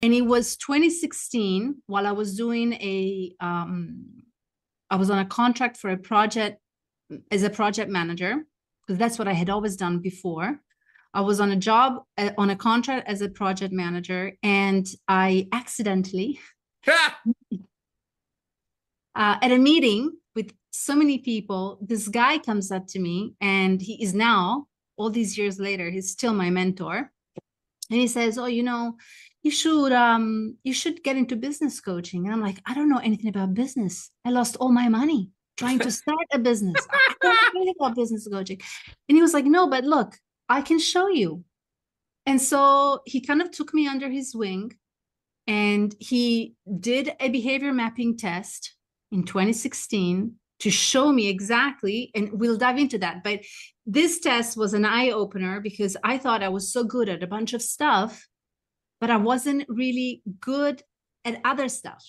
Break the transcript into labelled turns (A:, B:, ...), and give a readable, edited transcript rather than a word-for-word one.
A: And it was 2016 while I was doing I was on a contract for a project as a project manager, because that's what I had always done before. I was on a job on a contract as a project manager, and I accidentally, at a meeting with so many people, this guy comes up to me, and he is now, all these years later, he's still my mentor. And he says, "Oh, you should get into business coaching." And I'm like, "I don't know anything about business. I lost all my money trying to start a business. I don't know anything about business coaching." And he was like, "No, but look, I can show you." And so he kind of took me under his wing, and he did a behavior mapping test in 2016 to show me exactly, and we'll dive into that. But this test was an eye opener because I thought I was so good at a bunch of stuff, but I wasn't really good at other stuff.